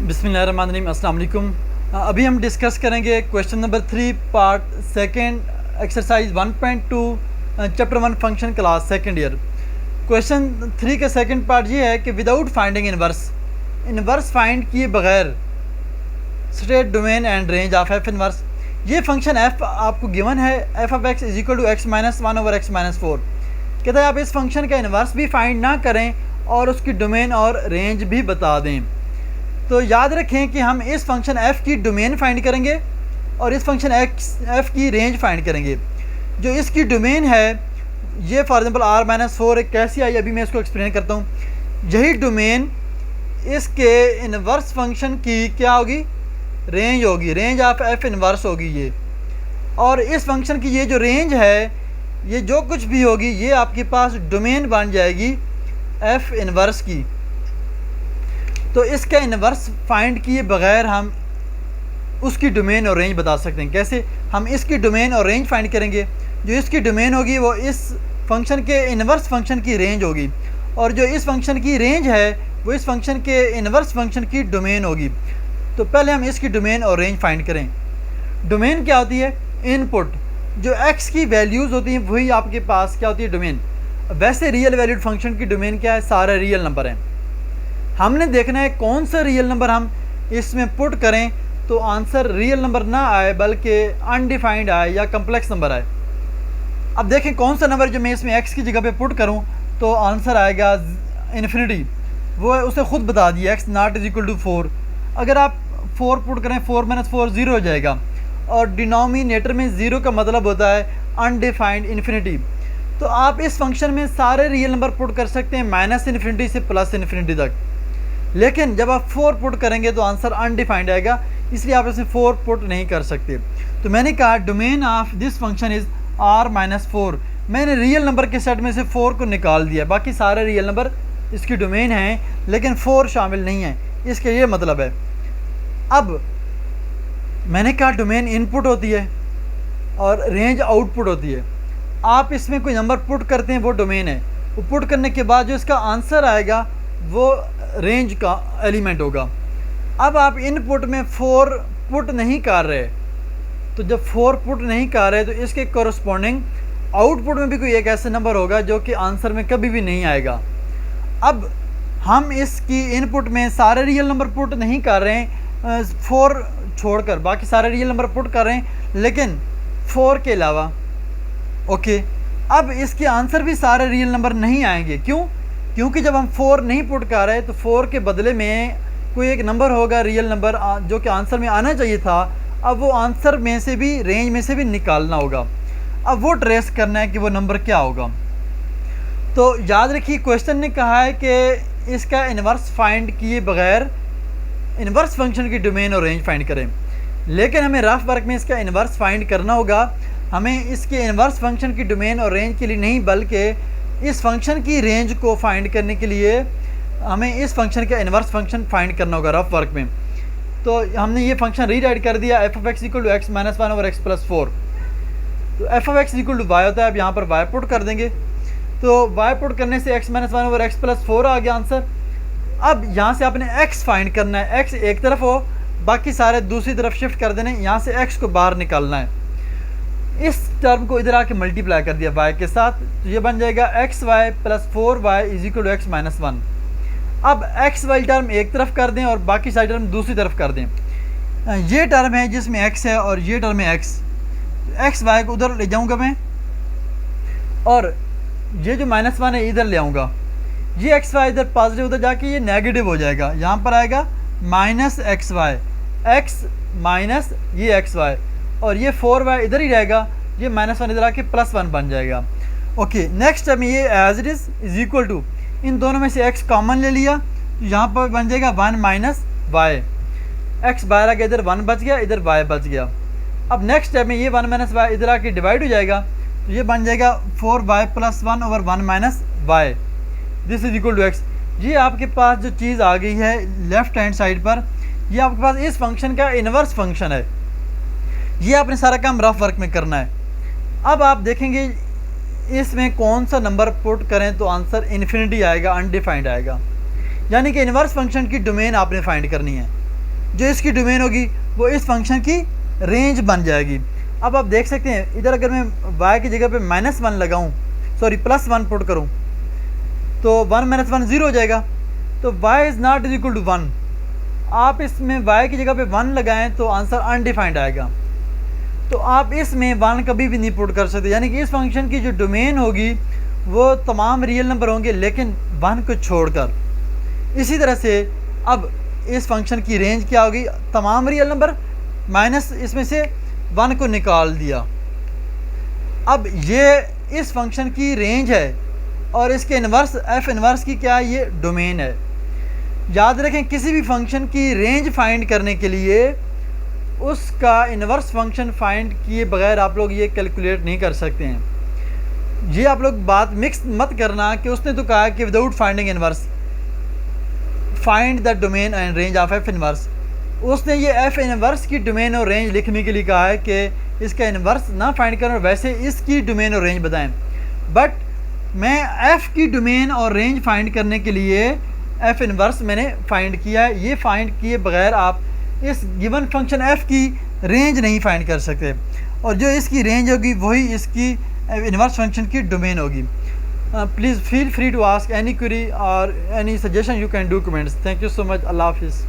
बिस्मिल्लाहिर्रहमानिर्रहीम, अस्सलाम वालेकुम। अभी हम डिस्कस करेंगे question number 3 part second exercise 1.2 chapter 1 function class second year. Question 3 का सेकंड पार्ट ये है कि विदाउट फाइंडिंग इनवर्स फाइंड किए बगैर state domain and range of f inverse. ये फंक्शन एफ आपको गिवन है, f of x is equal to x minus 1 over x minus 4। कहता है आप इस फंक्शन का इनवर्स भी फाइंड ना करें और उसकी डोमेन और रेंज भी बता दें। तो याद रखें कि हम इस फंक्शन f की डोमेन फाइंड करेंगे और इस फंक्शन f की रेंज फाइंड करेंगे। जो इसकी डोमेन है ये फॉर एग्जांपल r माइनस 4 कैसी आई, अभी मैं इसको एक्सप्लेन करता हूँ। यही डोमेन इसके इनवर्स फंक्शन की क्या होगी, रेंज होगी, रेंज ऑफ f इनवर्स होगी ये। और इस फंक्शन की ये जो रेंज है, ये जो कुछ भी होगी ये आपके पास डोमेन बन जाएगी f इनवर्स की। तो इसका इनवर्स फाइंड किए बगैर हम उसकी डोमेन और रेंज बता सकते हैं। कैसे? हम इसकी डोमेन और रेंज फाइंड करेंगे। जो इसकी डोमेन होगी वो इस फंक्शन के इनवर्स फंक्शन की रेंज होगी, और जो इस फंक्शन की रेंज है वो इस फंक्शन के इनवर्स फंक्शन की डोमेन होगी। तो पहले हम इसकी डोमेन और रेंज फाइंड करें। डोमेन क्या होती है? इनपुट। जो x की वैल्यूज़ होती हैं वही आपके पास क्या होती है, डोमेन। वैसे रियल वैल्यूड फंक्शन की डोमेन क्या है? सारे रियल नंबर हैं। हमने देखना है कौन सा रियल नंबर हम इसमें पुट करें तो आंसर रियल नंबर ना आए बल्कि अनडिफाइंड आए या कम्प्लेक्स नंबर आए। अब देखें कौन सा नंबर जो मैं इसमें x की जगह पे पुट करूं तो आंसर आएगा इन्फिनिटी। वो उसे खुद बता दिया x not is equal to 4। अगर आप 4 पुट करें 4 माइनस 4 0 हो जाएगा, और डिनोमिनेटर में 0 का मतलब होता है अनडिफाइंड इन्फिनिटी। तो आप इस फंक्शन में सारे रियल नंबर पुट कर सकते हैं माइनस इन्फिनिटी से प्लस इन्फिनिटी तक, लेकिन जब आप 4 पुट करेंगे तो आंसर अनडिफाइंड आएगा, इसलिए आप इसमें 4 पुट नहीं कर सकते। तो मैंने कहा domain of this function is r minus 4। मैंने रियल नंबर के सेट में से 4 को निकाल दिया, बाकी सारे रियल नंबर इसकी डोमेन हैं लेकिन 4 शामिल नहीं है, इसका ये मतलब है। अब मैंने कहा डोमेन इनपुट होती है और रेंज आउटपुट होती है। आप इसमें कोई नंबर पुट करते हैं वो डोमेन है, वो पुट करने के बाद जो इसका आंसर आएगा वो रेंज का एलिमेंट होगा। अब आप इनपुट में 4 पुट नहीं कर रहे, तो जब 4 पुट नहीं कर रहे तो इसके कोरस्पॉन्डिंग आउटपुट में भी कोई एक ऐसा नंबर होगा जो कि आंसर में कभी भी नहीं आएगा। अब हम इसकी इनपुट में सारे रियल नंबर पुट नहीं कर रहे हैं, 4 छोड़कर बाकी सारे रियल नंबर पुट कर रहे हैं लेकिन 4 के अलावा। ओके, अब इसके आंसर भी सारे रियल नंबर नहीं आएंगे। क्यों? क्योंकि जब हम 4 नहीं पुट कर रहे तो 4 के बदले में कोई एक नंबर होगा रियल नंबर जो कि आंसर में आना चाहिए था। अब वो आंसर में से भी रेंज में से भी निकालना होगा। अब वो ट्रेस करना है कि वो नंबर क्या होगा। तो याद रखिए क्वेश्चन ने कहा है कि इसका इन्वर्स फाइंड किए बगैर इन्वर्स फंक्शन की डोमेन और रेंज फाइंड करें, लेकिन हमें रफ वर्क में इसका इन्वर्स फाइंड करना होगा। हमें इसके इन्वर्स फंक्शन की डोमेन और रेंज के लिए नहीं बल्कि इस फंक्शन की रेंज को फाइंड करने के लिए हमें इस फंक्शन का इन्वर्स फंक्शन फाइंड करना होगा रफ वर्क में। तो हमने ये फंक्शन रीराइट कर दिया, f of x equal to x minus 1 over x plus 4। तो f of x equal to y होता है, अब यहाँ पर वाई पुट कर देंगे। तो वाई पुट करने से x minus 1 over x plus 4 आ गया आंसर। अब यहाँ से आपने एक्स फाइंड करना है, एक्स एक तरफ हो बाकी सारे दूसरी तरफ शिफ्ट कर देने, यहाँ से एक्स को बाहर निकालना है। इस टर्म को इधर आके मल्टीप्लाई कर दिया y के साथ, तो ये बन जाएगा x y plus 4y is equal to x minus 1। अब एक्स वाई टर्म एक तरफ कर दें और बाकी सारी टर्म दूसरी तरफ कर दें। ये टर्म है जिसमें x है और ये टर्म है x। एक्स वाई को उधर ले जाऊंगा मैं, और ये जो माइनस 1 है इधर ले आऊँगा। ये एक्स वाई इधर पॉजिटिव, उधर जाके ये नेगेटिव हो जाएगा, यहाँ पर आएगा minus x y, x minus ये एक्स वाई, और ये 4y इधर ही रहेगा, ये माइनस 1 इधर आके प्लस 1 बन जाएगा। ओके, नेक्स्ट टाइम ये as it is equal to, इन दोनों में से x कॉमन ले लिया तो यहाँ पर बन जाएगा 1 माइनस वाई। एक्स बाहर आ गया, इधर 1 बच गया, इधर y बच गया। अब नेक्स्ट टाइम में ये 1 माइनस वाई इधर आके डिवाइड हो जाएगा, तो ये बन जाएगा 4y plus 1 over 1 minus y, this is equal to x। ये आपके पास जो चीज़ आ गई है लेफ्ट हैंड साइड पर, ये आपके पास इस फंक्शन का इन्वर्स फंक्शन है। ये आपने सारा काम रफ वर्क में करना है। अब आप देखेंगे इसमें कौन सा नंबर पुट करें तो आंसर इन्फिनिटी आएगा, अनडिफाइंड आएगा। यानी कि इन्वर्स फंक्शन की डोमेन आपने फाइंड करनी है। जो इसकी डोमेन होगी वो इस फंक्शन की रेंज बन जाएगी। अब आप देख सकते हैं इधर अगर मैं y की जगह पे -1 लगाऊं, सॉरी +1 पुट करूं, तो 1 - 1 0 हो जाएगा। तो y is not equal to 1। आप इसमें y की जगह पे 1 लगाएं तो आंसर अनडिफाइंड आएगा। तो आप इसमें 1 कभी भी नहीं पुट कर सकते, यानी कि इस फंक्शन की जो डोमेन होगी वो तमाम रियल नंबर होंगे लेकिन 1 को छोड़कर। इसी तरह से अब इस फंक्शन की रेंज क्या होगी, तमाम रियल नंबर माइनस इसमें से 1 को निकाल दिया। अब ये इस फंक्शन की रेंज है और इसके इन्वर्स f इन्वर्स की क्या है, ये डोमेन है। याद रखें किसी भी फंक्शन की रेंज फाइंड करने के लिए उसका इन्वर्स फंक्शन फाइंड किए बगैर आप लोग ये कैलकुलेट नहीं कर सकते हैं। ये आप लोग बात मिक्स मत करना कि उसने तो कहा कि without finding inverse find the domain and range of f inverse. उसने ये f इन्वर्स की डोमेन और रेंज लिखने के लिए कहा है कि इसका इन्वर्स ना फाइंड करें और वैसे इसकी डोमेन और रेंज बताएं। बट मैं f की डोमेन और रेंज फाइंड करने के लिए f इन्वर्स मैंने फाइंड किया है। ये फाइंड किए बगैर आप इस गिवन फंक्शन f की रेंज नहीं फाइंड कर सकते, और जो इसकी रेंज होगी वही इसकी इन्वर्स फंक्शन की डोमेन होगी। Please feel free to ask any query और any suggestion you can do comments. Thank you so much. अल्लाह हाफिज़।